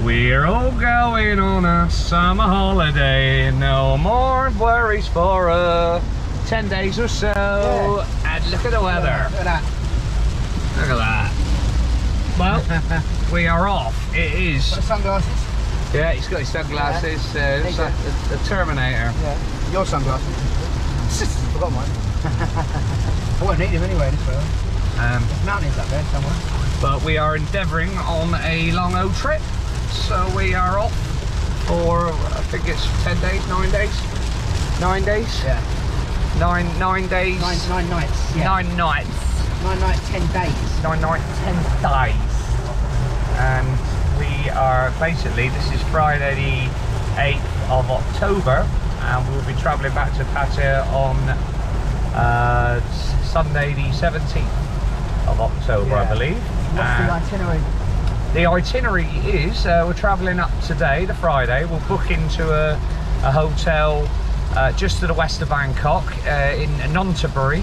We're all going on a summer holiday, no more worries for 10 days or so. Yeah. And look at the weather. Look at that. Look at that. Well, we are off. It is. Got the sunglasses? Yeah, he's got his sunglasses. Yeah. It's like the Terminator. Yeah. Your sunglasses. Forgot mine. I won't need him anyway this way. There's mountains up there somewhere. But we are endeavouring on a long trip. So we are off for, I think it's 10 days, 9 days? 9 days? Yeah. Nine days. Nine nights. Yeah. 9 nights. 9 nights, 10 days. 9 nights, 10 days. And we are basically, this is Friday the 8th of October, and we'll be travelling back to Pattaya on Sunday the 17th of October, I believe. What's the itinerary? The itinerary is, we're travelling up today, the Friday. We'll book into a hotel just to the west of Bangkok in Nonthaburi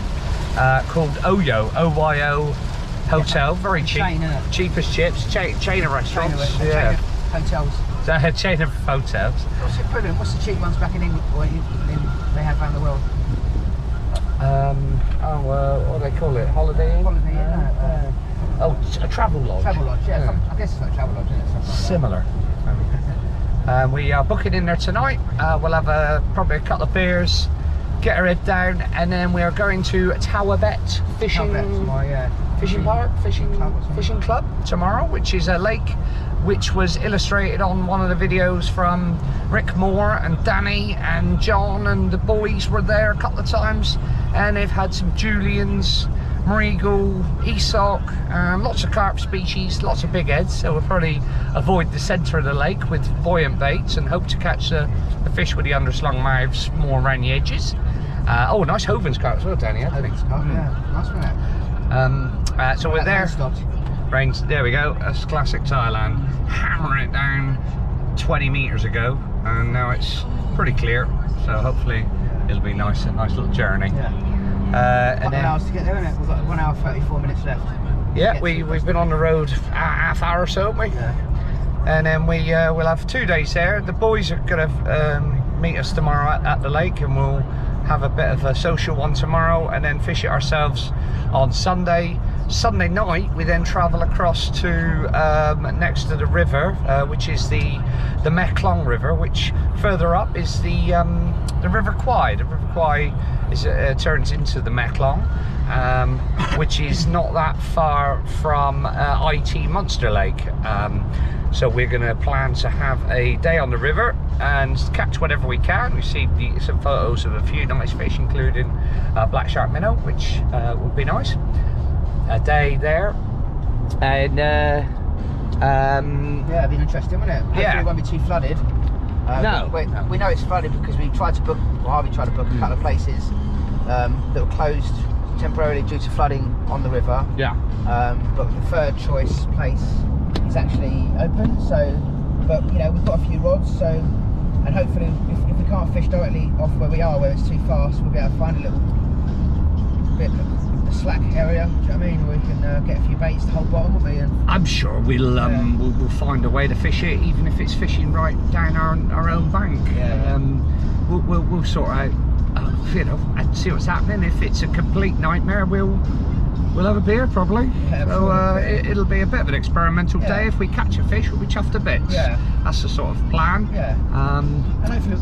called Oyo, O-Y-O Hotel. Very cheap, cheap as chips, chain of restaurants. Chain of hotels. Chain of hotels. What's the equivalent? What's the cheap ones back in England or they have around the world? What do they call it? Holiday Inn? Holiday Inn. Oh, a travel lodge. Travel lodge, yeah. I guess it's like a travel lodge, isn't it? Like similar. We are booking in there tonight. We'll have probably a couple of beers, get our head down, and then we are going to Tawabdet fishing park, fishing club tomorrow, which is a lake which was illustrated on one of the videos from Rick Moore and Danny and John, and the boys were there a couple of times, and they've had some Julians, Regal, Esoc, lots of carp species, lots of big heads, so we'll probably avoid the centre of the lake with buoyant baits and hope to catch the fish with the underslung mouths more around the edges. Oh, nice Hovens carp as well, Danny. yeah, nice one. So we're there. Rains, there we go, that's classic Thailand. Hammering it down 20 metres ago, and now it's pretty clear, so hopefully it'll be nice, a nice little journey. And then hours to get there, isn't it? We've got 1 hour 34 minutes left. Yeah, we've been on the road a half hour or so, haven't we? Yeah. And then we'll have 2 days there. The boys are going to meet us tomorrow at the lake, and we'll have a bit of a social one tomorrow, and then fish it ourselves on Sunday. Sunday night we then travel across to next to the river, which is the Mekong River, which further up is the River Kwai. The River Kwai is turns into the Mekong, which is not that far from IT Monster Lake. So we're going to plan to have a day on the river and catch whatever we can. We've seen some photos of a few nice fish, including black shark minnow, which would be nice. A day there, and yeah, it'd be interesting, wouldn't it? Hopefully it won't be too flooded. No, we know it's flooded because we tried to book, or Harvey tried to book a couple of places that were closed temporarily due to flooding on the river. Yeah. But the third choice place is actually open. So, but you know, we've got a few rods. So, and hopefully, if we can't fish directly off where we are, where it's too fast, we'll be able to find a little bit of slack area, do you know what I mean? We can get a few baits to hold bottom, won't we? And I'm sure we'll find a way to fish it, even if it's fishing right down our own bank. We'll sort out, you know, and see what's happening. If it's a complete nightmare, we'll have a beer probably. So it'll be a bit of an experimental day. If we catch a fish, we'll be chuffed to bits. That's the sort of plan. And hopefully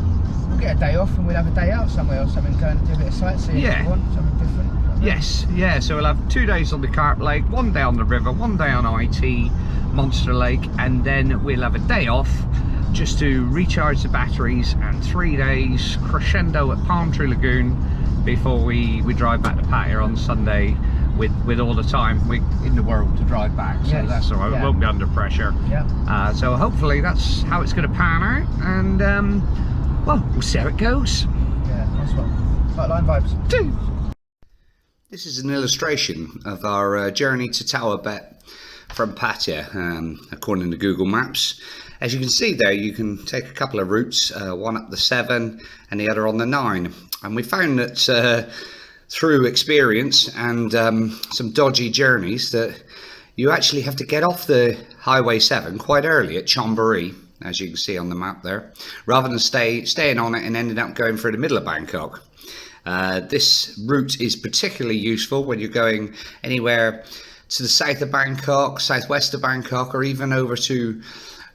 we'll get a day off, and we'll have a day out somewhere or something, go and do a bit of sightseeing if we want, something different. Yes, so we'll have 2 days on the Carp Lake, 1 day on the river, 1 day on IT Monster Lake, and then we'll have a day off just to recharge the batteries, and 3 days crescendo at Palm Tree Lagoon before we drive back to Pattaya on Sunday with all the time in the world to drive back. So that's all right, we won't be under pressure. So hopefully that's how it's going to pan out, and well, we'll see how it goes. Nice one. Line vibes. This is an illustration of our journey to Tawabdet from Pattaya, according to Google Maps. As you can see there, you can take a couple of routes, one up the 7 and the other on the 9. And we found that through experience and some dodgy journeys that you actually have to get off the Highway 7 quite early at Chonburi, as you can see on the map there, rather than staying on it and ending up going through the middle of Bangkok. This route is particularly useful when you're going anywhere to the south of Bangkok, southwest of Bangkok, or even over to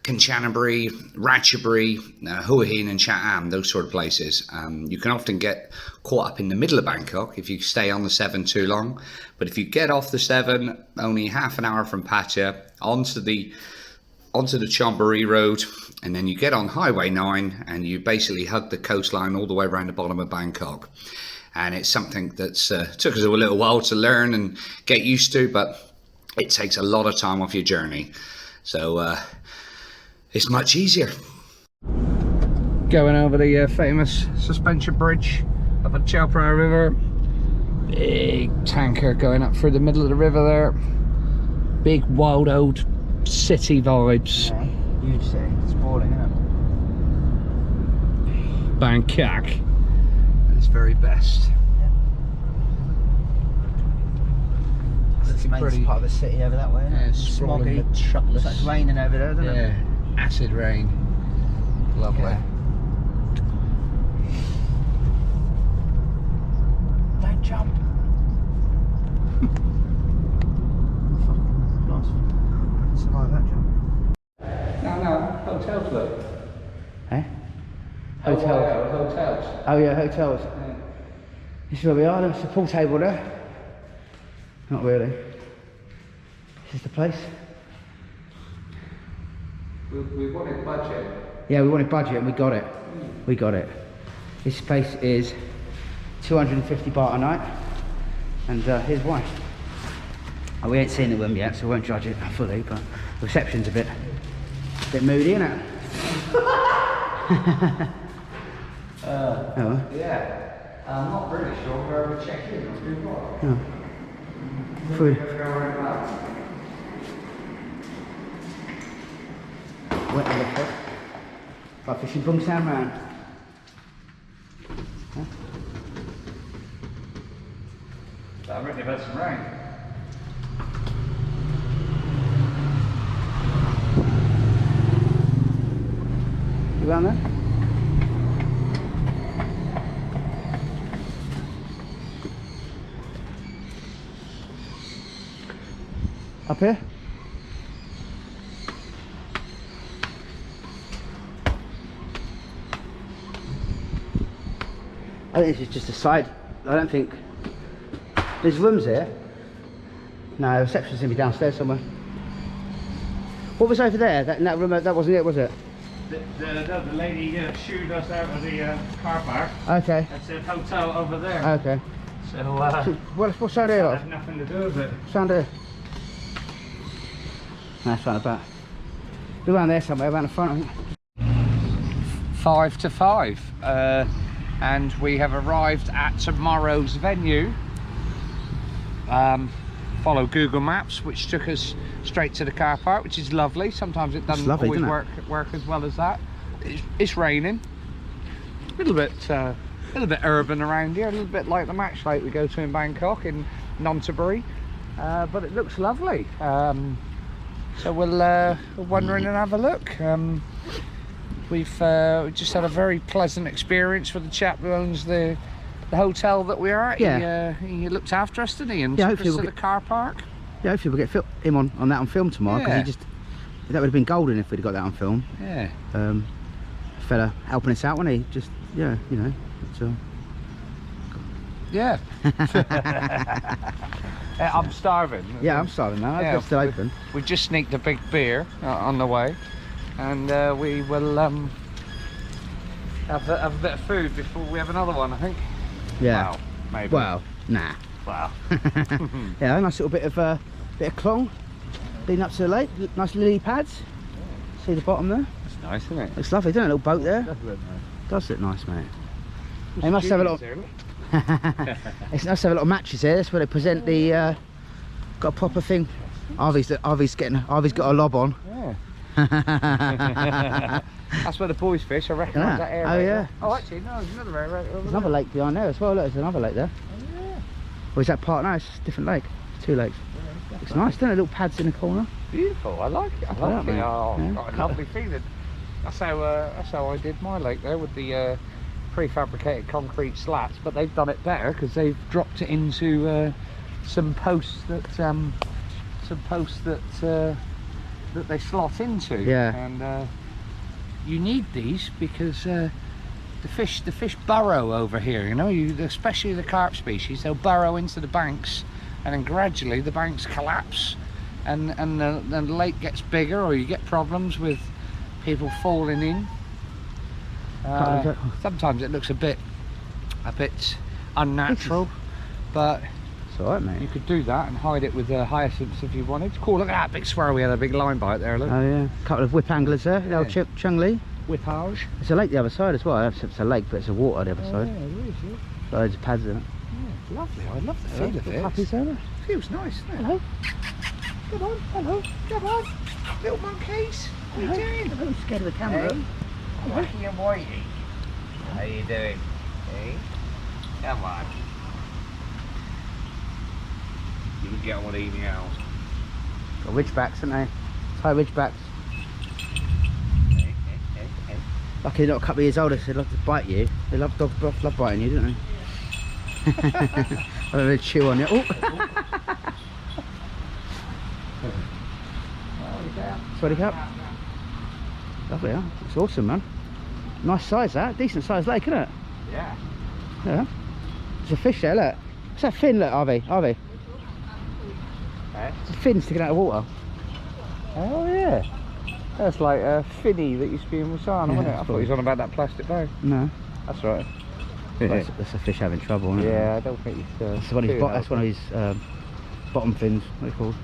Kanchanaburi, Ratchaburi, Hua Hin and Chat Am, those sort of places. You can often get caught up in the middle of Bangkok if you stay on the 7 too long, but if you get off the 7 only half an hour from Pattaya onto the Chonburi road, and then you get on Highway 9 and you basically hug the coastline all the way around the bottom of Bangkok. And it's something that's took us a little while to learn and get used to, but it takes a lot of time off your journey, so it's much easier. Going over the famous suspension bridge up the Chao Phraya River. Big tanker going up through the middle of the river there. Big wild old city vibes. Yeah, huge city. It's sprawling, isn't it? Bangkok at its very best. That's the main part of the city over that way, isn't it? Yeah, sprawling, smoggy. Looks like it's raining over there, doesn't it? Yeah, acid rain. Lovely. Yeah. Don't jump. Nice. Survive that jump. No, hotels look. Eh? Hotels. Hotels. Oh yeah, hotels. Yeah. This is where we are. There's a pool table there. Not really. This is the place. We wanted budget. Yeah, we wanted budget and we got it. We got it. This place is 250 baht a night, and here's why. Oh, we ain't seen the room yet, so we won't judge it fully, but the reception's a bit moody, isn't it? Oh. Yeah. I'm not really sure where we check in or do what. Oh. Food. Wet on the foot. Like fishing bung sound round. Huh? I reckon you've had some rain. You around there? Up here? I think this is just a side. I don't think there's rooms here. No, the reception's gonna be downstairs somewhere. What was over there? That in that room, that wasn't it, was it? The lady shooed us out of the car park. Okay. That said hotel over there. Okay. So, What's sound here? that had nothing to do with it. Sound here. No, it's round about. Be around there somewhere, around the front, I think. 5 to 5. And we have arrived at tomorrow's venue. Follow Google Maps, which took us straight to the car park, which is lovely. Sometimes it doesn't always work as well as that. It's raining. A little bit urban around here, a little bit like the match lake we go to in Bangkok in Nonthaburi, but it looks lovely. So we'll wander in and have a look. We've just had a very pleasant experience with the chap who owns the hotel that we are at. Yeah. He looked after us, didn't he? And Yeah, took us hopefully to the car park. Yeah, hopefully we'll get him on that on film tomorrow, because Yeah. he just, that would have been golden if we'd got that on film. Yeah. Fella helping us out, wasn't he? Just, yeah, you know. Yeah. I'm starving. Yeah, I'm starving now. Yeah, It's still open. We just sneaked a big beer on the way, and we will have a bit of food before we have another one, I think. Yeah. Wow, maybe. Well, nah. Wow. Yeah, a nice little bit of clong leading up to the lake. Nice lily pads. See the bottom there? That's nice, isn't it? Looks lovely, doesn't it? A little boat there. Does look nice. Does look nice, mate. They must have a lot. There, It's nice to have a lot of matches here. That's where they present the. Got a proper thing. Harvey's got a lob on. Yeah. That's where the boys fish. I recognise Yeah. that area. Oh, yeah. Oh, actually, no, there's another area. Right over There's another lake behind there as well. Look, there's another lake there. there. Oh, yeah. Or is that part? No, it's a different lake. Two lakes. It's nice, doesn't it? Little pads in the corner. Beautiful. I like it. I like it. Oh, yeah. Got a lovely feeling. That's how I did my lake there with the prefabricated concrete slats, but they've done it better because they've dropped it into some posts that that they slot into. Yeah. And you need these because the fish burrow over here. You know, especially the carp species, they'll burrow into the banks, and then gradually the banks collapse, and the lake gets bigger, or you get problems with people falling in. Sometimes it looks a bit unnatural, but it's alright, mate. you could do that and hide it with hyacinths if you wanted. Cool, look at that big swirl. We had a big line bite there, look. Oh yeah, a couple of whip anglers there, the old Chung Lee. Whippage. There's a lake the other side as well. It's a lake, but it's a water the other side. Yeah, it is, yeah. Loads of pads in it. Yeah, lovely. I love the feel of it. Puppies there. Feels nice, doesn't it? Hello. Come on, hello, come on. Little monkeys. What are you doing? I'm scared of the camera. Hey. Whitey and Whitey. How you doing? Hey? Come on. You can get on with eating out. Got ridgebacks, haven't they? Thai ridgebacks. Hey. Lucky they're not a couple of years older, so they love to bite you. They love dogs, love biting you, don't they? I don't really chew on you. Oh. Sweaty cup. Lovely, huh? It's awesome, man. Nice size, that. Decent sized lake, isn't it? Yeah. Yeah. There's a fish there, look. What's that fin, look, Harvey? Hey? It's a fin sticking out of the water. Oh, yeah. That's like a finny that used to be in Wasana, wasn't it? I thought he was on about that plastic bag. No. That's right. That's a fish having trouble, isn't it? Yeah, I don't think he's... That's one of his bottom fins, what are they called?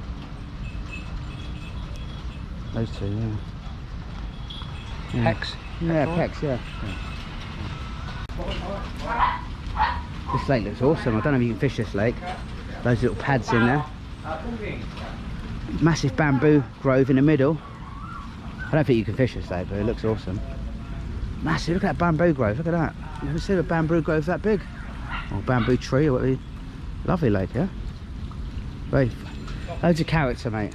Those two, yeah. Hex? Yeah, pecks, yeah. This lake looks awesome. I don't know if you can fish this lake. Those little pads in there. Massive bamboo grove in the middle. I don't think you can fish this lake, but it looks awesome. Massive, look at that bamboo grove, look at that. You ever seen a bamboo grove that big? Or bamboo tree or whatever. Lovely lake, yeah? Very, loads of character, mate.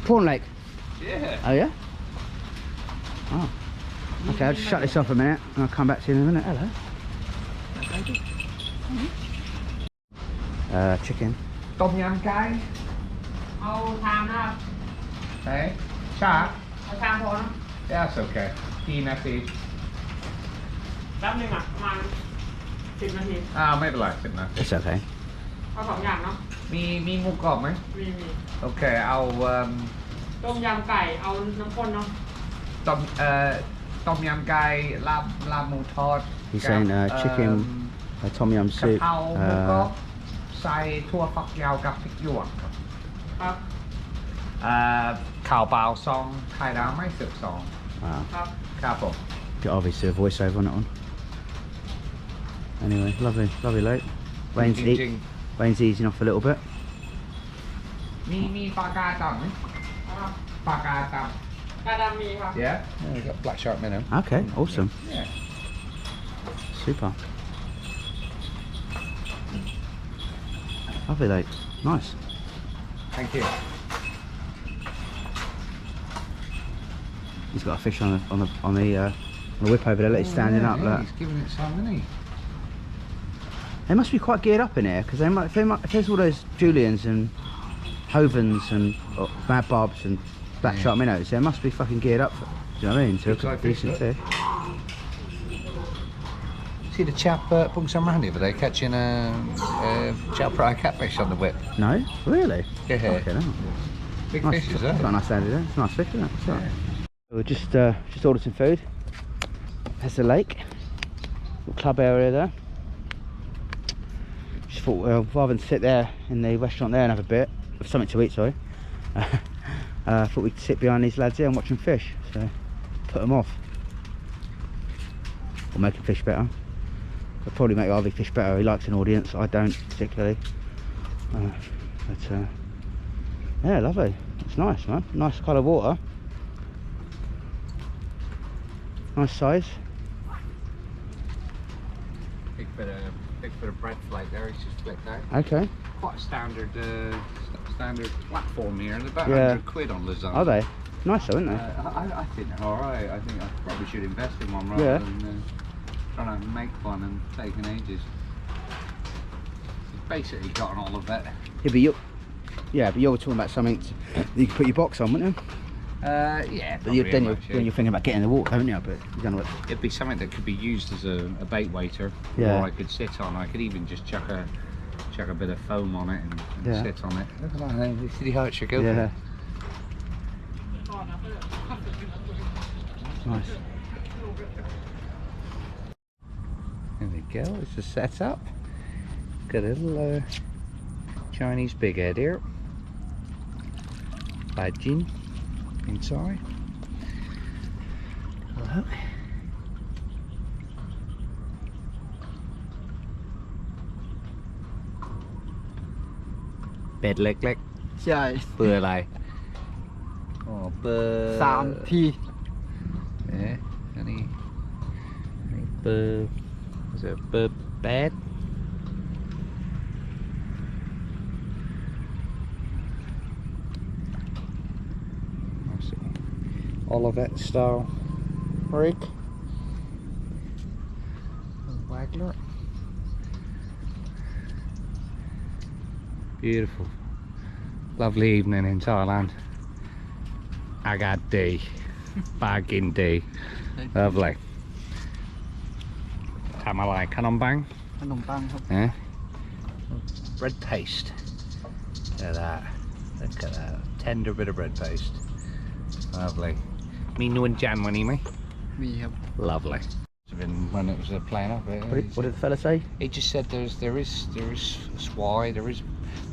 Prawn lake? Yeah. Oh yeah? Oh. Okay, I'll just shut this off a minute and I'll come back to you in a minute. Hello. Chicken. Tom yum cay. Hey, chả. Yeah, that's okay. กี่นาที แป๊บนึงอ่ะประมาณ10 นาที ไม่เป็นไร10 นาที It's okay. เอา2 อย่างเนาะ มีหมูกรอบไหม มี โอเคเอา ต้มยำไก่เอาน้ำข้นเนาะ ต้มยำไก่ลาบหมูทอด He's saying chicken, tom yum กะ soup, เพราหมูกรอบใส่ถั่วฝักยาวกับพริกหยวกครับ ครับ ข่าวเปล่าซองไข่ดาวไม่สืบซอง Wow. ครับ ครับผม Got obviously a voiceover on that one. Anyway, lovely lake. Rain's easing off a little bit. มีปลากาดำไหม ครับ ปลากาด กระดำมีครับ ำ Yeah we got black shark minnow Okay, awesome. Yeah Super. Lovely lake. Nice. thank you He's got a fish on the whip over there. Look, he's standing up. Look. He's giving it some, isn't he? They must be quite geared up in here because if there's all those Julians and Hovens and Mad Bobs and Black Shark Minnows, they must be fucking geared up. Do you know what I mean? To Looks a like decent fish, fish. See the chap putting some around the other day catching a chap fry catfish on the whip. No, really? Yeah. Okay, no. Big Nice, fishes, it's eh? got a nice landing there. It's a nice fish, isn't it? It's all right. We just ordered some food. There's the lake, little club area there. Just thought, well, rather than sit there in the restaurant there and have a bit of something to eat, sorry. Thought we'd sit behind these lads here and watch them fish. So put them off, or make them fish better. It'll probably make Harvey fish better. He likes an audience. I don't particularly. Yeah, lovely. It's nice, man. Nice colour of water. Nice size. big bit of bread flake there. He's just flicked out. Okay. Quite a standard platform here, and about Yeah. £100 on lasagna. Are they? Nice though, aren't they? I think they're alright. I think I probably should invest in one rather than trying to make one and taking ages. It's basically got an olive bit. Yeah, but you're talking about something that you could put your box on, wouldn't you? Yeah. But then you're thinking about getting in the water, don't you? But you don't know what. It'd be something that could be used as a bait waiter, Yeah. or I could sit on. I could even just chuck a bit of foam on it and sit on it. Look at that! You see how it should go? Yeah. Nice. There we go. It's just set up. Got a little Chinese big head here. Badging inside. Hello. Bed leg. ใช่ เบอร์อะไรอ๋อเบอร์ 3 ที อันนี้เบอร์เบอร์8 Olivet style rig. Waggler. Beautiful. Lovely evening in Thailand. Agad D. Bagging D. Lovely. Tamalai Kanom Bang. ขนมปังครับ Yeah. Bread paste. Look at that. Look at that. Tender bit of bread paste. Lovely. Me nu and Jan when he me. มีครับ Lovely. When it was playing up, what did the fella say? he just said there is swai, there is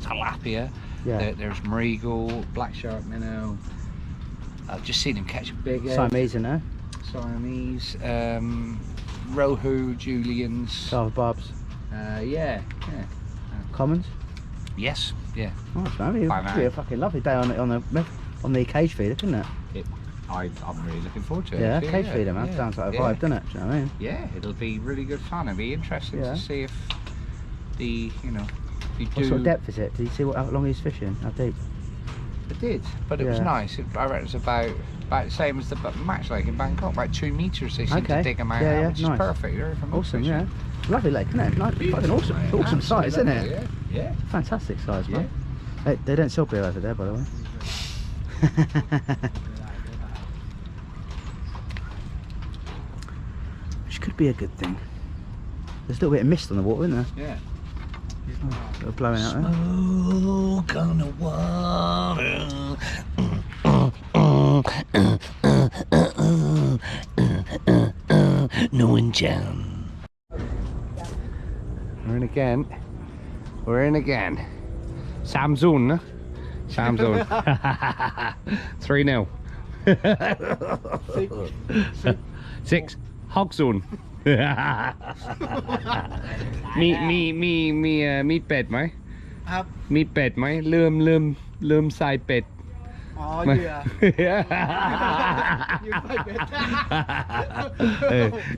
tilapia, Yeah. there's marigal, black shark minnow. I've just seen him catch a big head. Siamese in there. Siamese, rohu, julians. Java barbs. Yeah. Commons. Yes, yeah. Nice man. It'll be a fucking lovely day on the cage feeder, couldn't it? I'm really looking forward to it. Yeah, cage feeder man. Yeah, Sounds like a vibe, doesn't it? Do you know what I mean? Yeah, it'll be really good fun. It'll be interesting Yeah. to see if if you What do. sort of depth is it? Did you see how long he's fishing? How deep? It did, but it was Yeah. nice. I reckon it's about the same as the match lake in Bangkok, about 2 meters. They seem to Okay. dig them out, Yeah, which nice. is perfect. They're from Awesome, fishing. yeah. Lovely lake, isn't it? Nice, fucking awesome, mate. awesome size, isn't it? Absolutely, Yeah. Fantastic size, man. Yeah. They don't sell beer over there, by the way. Which could be a good thing. There's a little bit of mist on the water, isn't there? Yeah. A little blowing out there. Smoke on the water. No one jam. We're in again. We're in again. Samsung. Samsung. 3-0. 6. Hogzone. มีเป็ดไหม ครับ มีเป็ดไหมลืมใส่เป็ด อ๋อเหยื่อ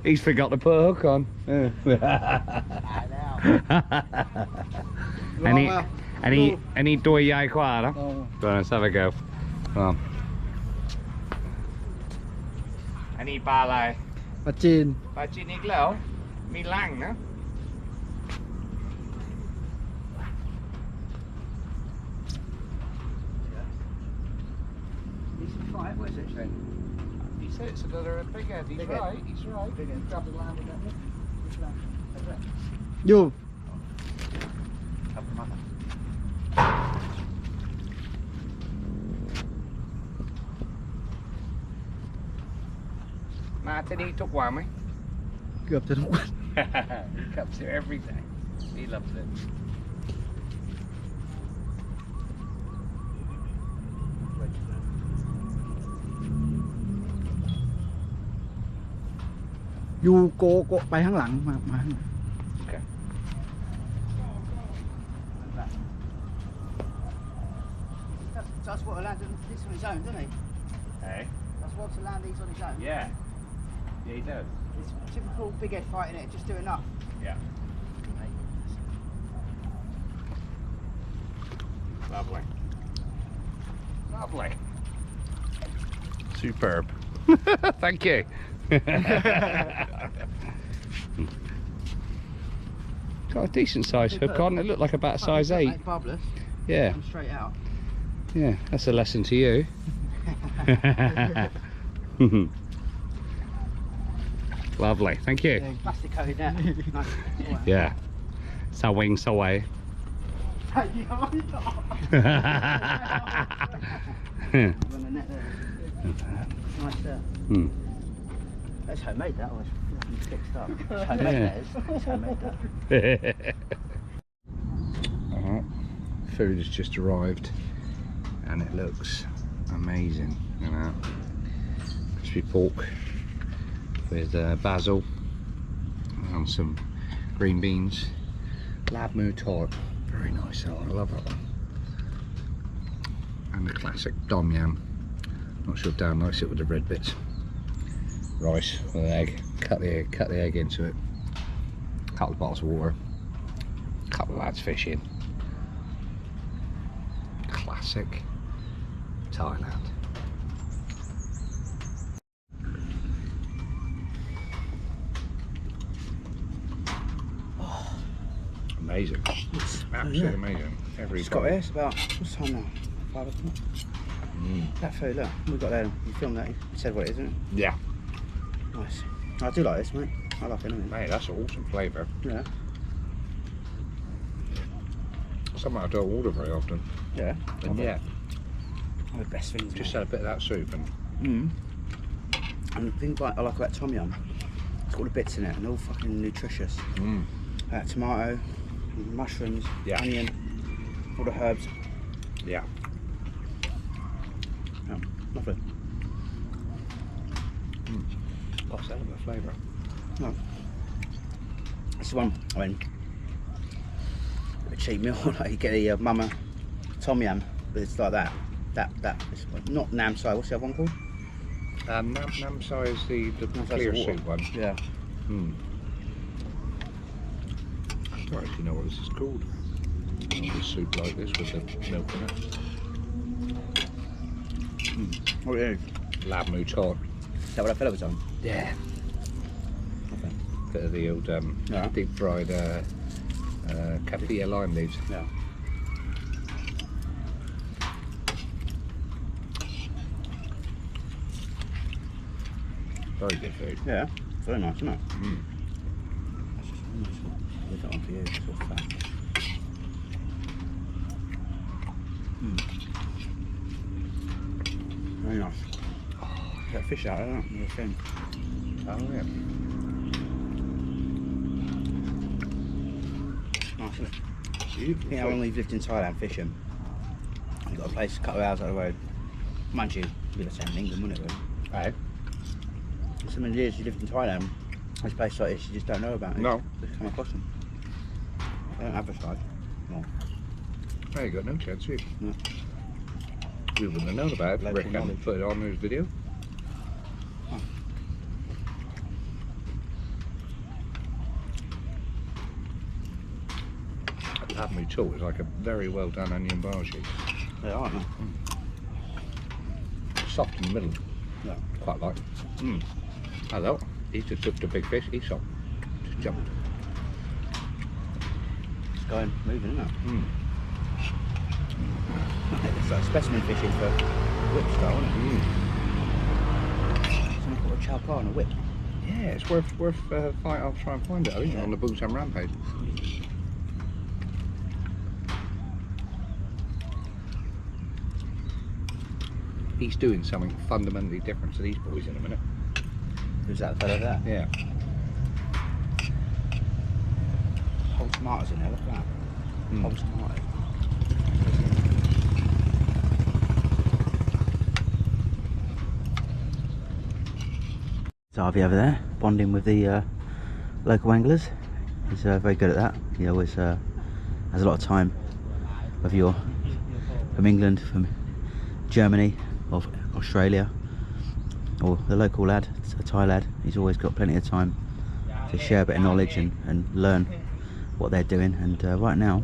He's forgot to put a hook on. อันนี้ตัวใหญ่กว่าเนอะ Let's have a go. อันนี้ปลาอะไร ปลาจีน ปลาจีนอีกแล้วมีล่างนะ Where's it then? He said it's another big head. He's Big head. right. He's right. Big head. Grab the land again. อยู่ มาที่นี่ทุกวันไหม เกือบจะทุกวัน He comes here every day. He loves it. อยู่โกไปข้างหลังมาข้างหลัง Okay. That's what a land this on his own, doesn't he? Hey. That's what a land these on his own. Yeah. Yeah, he does. It's typical big head fighting it, just do enough. Yeah. Superb. Thank you. Got a decent size hook on. It looked like about size 8. Barbless. Yeah. I'm straight out. Yeah, that's a lesson to you. Lovely, thank you. Yeah, plastic coated net. Nice. Yeah. Sawing saway. On the net there. Nice there. That's homemade, that was fixed up. It's homemade, that is. It's homemade, that. Alright, food has just arrived and it looks amazing. You know, crispy pork with basil and some green beans. Lab moo tart, very nice. I love that one. And the classic dom yam. Not sure Dan likes it with the red bits. Rice with an egg. Cut the egg into it. A couple of bottles of water. A couple of lads fishing. Classic Thailand. Amazing. Absolutely amazing. It's got here, it's about, what's time now? 5 o'clock? That food, look, we got there, you filmed that, you said what it is, isn't it? Yeah. Nice. I do like this, mate. I like it, Mate, that's an awesome flavour. Yeah. Something I don't order very often. Yeah. And yeah, One of the best things. just mate. had a bit of that soup and And the thing I like about tom yum, it's got all the bits in it and they're all fucking nutritious. Tomato, mushrooms, onion, all the herbs. yeah. Yeah, lovely. Lots of element of flavour. No. It's the one, I mean, a cheap meal, like you get the mama tom yum, but it's like that. It's not nam sai, what's the other one called? Nam sai is the clear soup one. Yeah. I don't actually know what this is called. A soup like this with the milk in it. What it is? Lab moo tart. Is that what I felt it was on? Yeah. Okay. Bit of the old deep fried kaffir lime leaves. Yeah. Very good food. Yeah. Very nice, isn't it? That's just nice. Leave that one for you. It's all fat. Very nice. Get fish out of that, the thing. Oh yeah. Nice, isn't it? Beautiful. Think how long you've lived in Thailand fishing? You've got a place a couple of hours out of the road. Mind you, it'd be the same in England, wouldn't it? Really? Hey. So many years you lived in Thailand, there's places like this you just don't know about. No. Just come across them. They don't advertise. No. Hey, you got no chance, you. No. We wouldn't have known about it. Local Rick hadn't knowledge. put it on his video. Oh. Lab moo tart is like a very well done onion bhaji. They are, aren't they? Soft in the middle. Yeah. Quite like. Hello. He just took the big fish. He shot. Just jumped. It's going, moving, isn't it? It's like specimen fishing for whip style, isn't it? Someone caught a chow par on a whip. Yeah, it's worth fight. I'll try and find it. I think on the Bootsam Rampage. He's doing something fundamentally different to these boys in a minute. Who's that fellow there? Yeah. Whole tomatoes in there, look at that. Whole tomatoes. Harvey over there, bonding with the local anglers. He's very good at that. He always has a lot of time, whether you're from England, from Germany, or Australia, or the local lad, a Thai lad. He's always got plenty of time to share a bit of knowledge and learn what they're doing. And right now,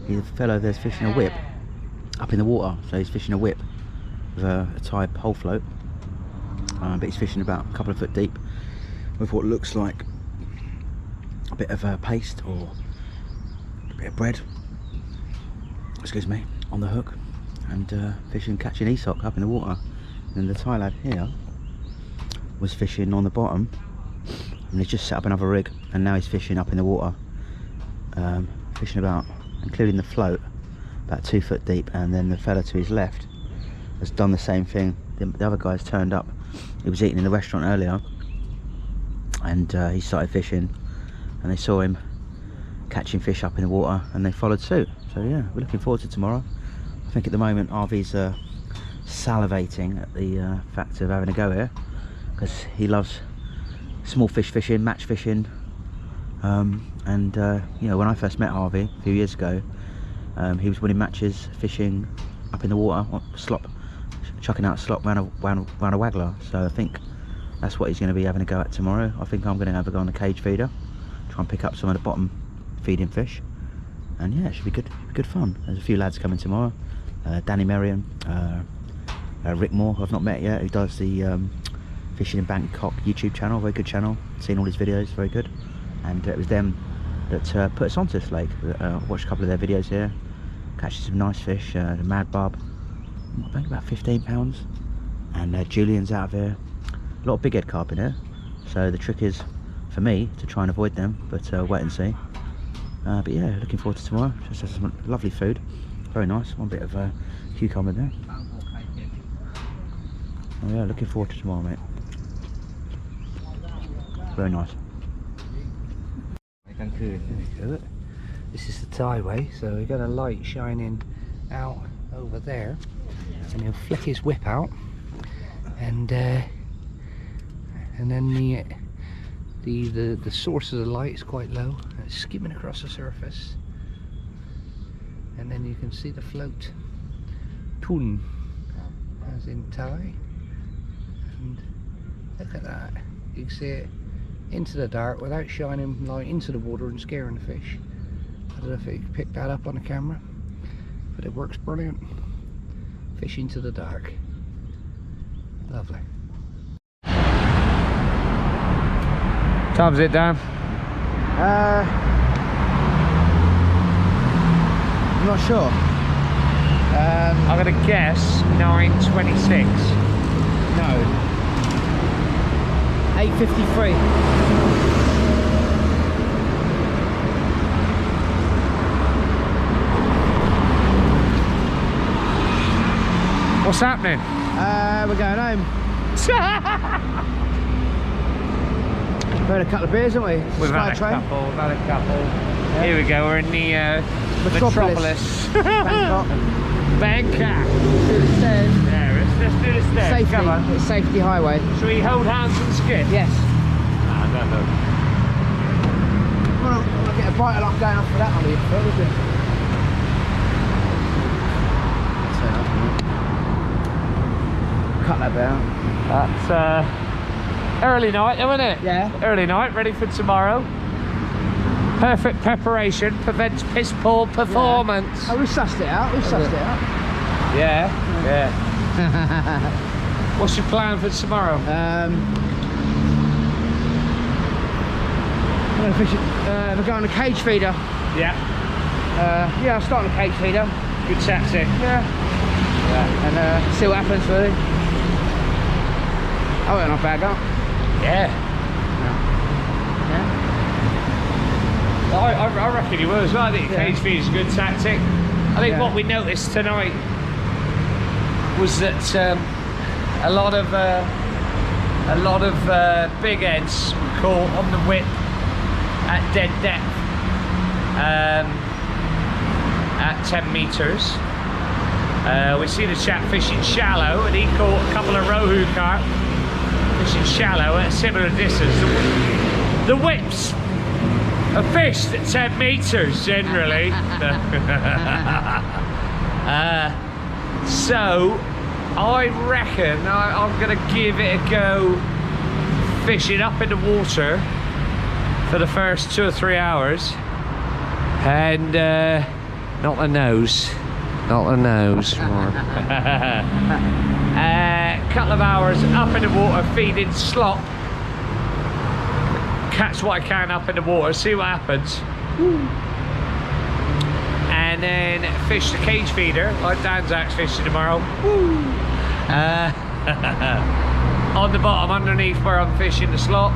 he's a fellow there's fishing a whip up in the water. So he's fishing a whip with a Thai pole float, but he's fishing about a couple of foot deep with what looks like a bit of paste or a bit of bread, excuse me, on the hook, and catching esoc up in the water. And the Thai lad here was fishing on the bottom, and he's just set up another rig, and now he's fishing up in the water, fishing about, including the float, about 2 foot deep. And then the fella to his left has done the same thing. The other guy's turned up. He was eating in the restaurant earlier, and he started fishing, and they saw him catching fish up in the water, and they followed suit. So yeah, we're looking forward to tomorrow. I think at the moment RV's salivating at the fact of having a go here, because he loves small fish fishing, match fishing, and you know, when I first met Harvey a few years ago, he was winning matches fishing up in the water, slop, chucking out slop round a waggler. So I think that's what he's going to be having a go at tomorrow. I think I'm going to have a go on the cage feeder, try and pick up some of the bottom feeding fish, and yeah, it should be good fun. There's a few lads coming tomorrow, Danny Merriam, Rick Moore, who I've not met yet, who does the Fishing in Bangkok YouTube channel, very good channel, seen all his videos, very good. And it was them that put us onto this lake. Watched a couple of their videos here, catching some nice fish, the Mad Barb, I think about 15 pounds, and Julian's out of here. A lot of big head carp in here, so the trick is for me to try and avoid them, but wait and see. But yeah, looking forward to tomorrow. Just has some lovely food, very nice. One bit of cucumber there. Oh yeah, looking forward to tomorrow, mate. Very nice. This is the Thai way, so we've got a light shining out over there, and he'll flick his whip out, and then the source of the light is quite low, and it's skimming across the surface, and then you can see the float, Tun, as in Thai, and look at that, you can see it into the dark without shining light into the water and scaring the fish. I don't know if you can pick that up on the camera, but it works brilliant. Fish into the dark. Lovely. Time's it, Dan? I'm not sure. I'm gonna guess 9:26. No. 8:53. What's happening? We're going home. We've had a couple of beers, haven't we? We've had a couple. Yeah. Here we go, we're in the metropolis. Bangkok. Bangkok. Do the stairs. Yeah, let's do the stairs. Safety. Come on. It's safety highway. Shall we hold hands and skip? Yes. Nah, no. I want to get a bite of luck going off for that on the foot, isn't it? Cut that down. That's early night, isn't it? Yeah. Early night, ready for tomorrow. Perfect preparation prevents piss poor performance. Yeah. Oh, we sussed it out. Yeah. What's your plan for tomorrow? I'm going to fish it. We're going on a cage feeder. Yeah. Yeah, I'll start on a cage feeder. Good tactic. Yeah. And see what happens, really. I went on bag up. Yeah. I reckon you will as well. I think cage feed is a good tactic. I think what we noticed tonight was that a lot of big heads were caught on the whip at dead depth at 10 metres. We see the chap fishing shallow, and he caught a couple of rohu carp fishing shallow at a similar distance. The whips are fished at 10 metres generally. So I reckon I'm going to give it a go fishing up in the water for the first 2 or 3 hours, and not the nose. Couple of hours up in the water feeding slop. Catch what I can up in the water, see what happens. And then fish the cage feeder, like Danzak's fishing tomorrow. On the bottom underneath where I'm fishing the slop.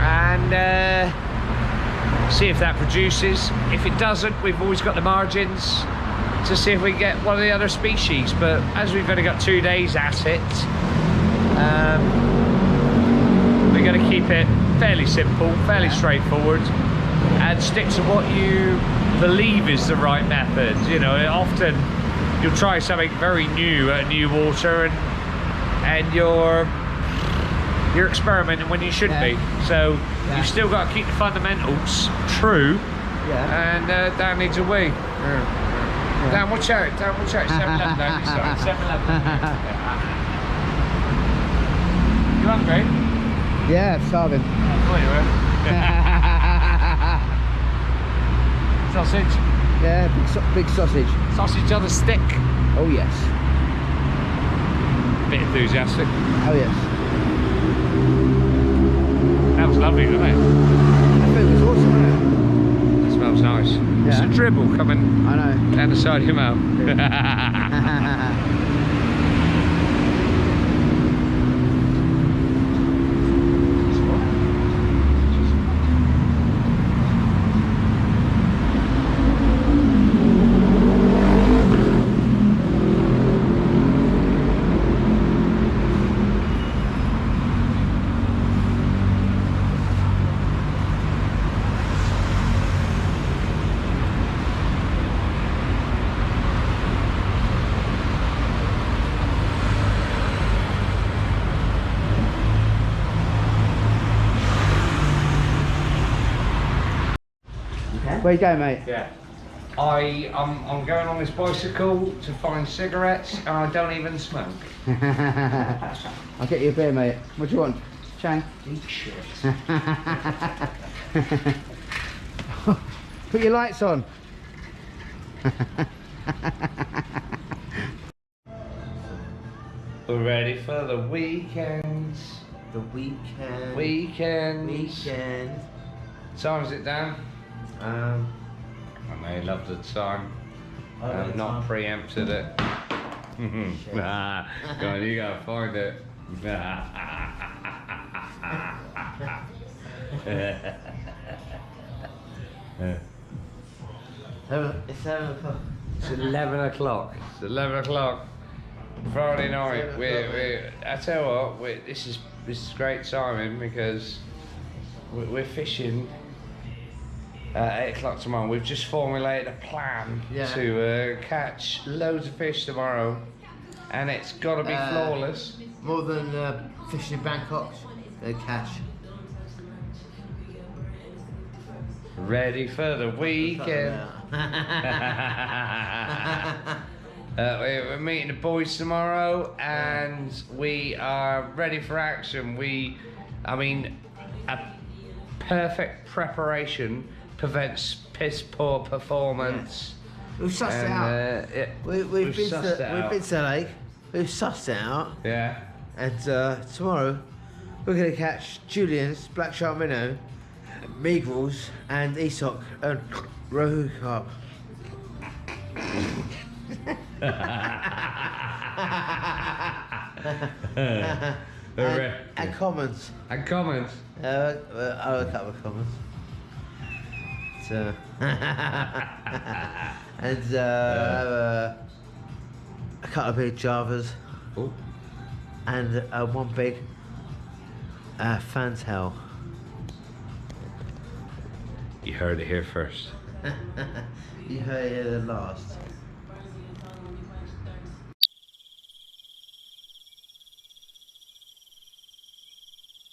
And see if that produces. If it doesn't, we've always got the margins to see if we get one of the other species. But as we've only got 2 days at it, we're going to keep it fairly simple, fairly straightforward, and stick to what you believe is the right method. You know, often you'll try something very new at new water, and you're experimenting when you shouldn't be. So you've still got to keep the fundamentals true. And Dan needs a wee. Dan, watch out. Dan, watch out. 7-Eleven down this side. 7-Eleven. You hungry? Yeah, I'm starving. I thought you were. Sausage. Yeah, big sausage. Sausage on a stick. Oh yes. Bit enthusiastic. Oh yes. That was lovely, wasn't it? The food was awesome, wasn't It smells nice. It's a dribble coming it? I know. down the side of your mouth. Where you going, mate? Yeah. I'm going on this bicycle to find cigarettes, and I don't even smoke. I'll get you a beer, mate. What do you want? Chang? Eat shit. Put your lights on. We're ready for the weekends. The weekend. Weekends. Weekend. Time is it, Dan? I know you love the time. I've not preempted it. Nah, go on, you gotta find it. It's 7 o'clock. It's 11 o'clock. It's 11 o'clock. Friday night. I tell you what, this is great timing because we're fishing at 8 o'clock tomorrow. We've just formulated a plan to catch loads of fish tomorrow, and it's got to be flawless. More than fishing in Bangkok, they catch. Ready for the weekend. We're meeting the boys tomorrow, and we are ready for action. I mean, a perfect preparation prevents piss poor performance. We've sussed it out. We've been to the lake. We've sussed it out. Yeah. And tomorrow we're going to catch Julian's black shark minnow, meagles, and Esoc and rohu carp. and commons. And commons. A couple of commons. And a couple of big Javas. Ooh. And one big fantail. You heard it here first. You heard it last.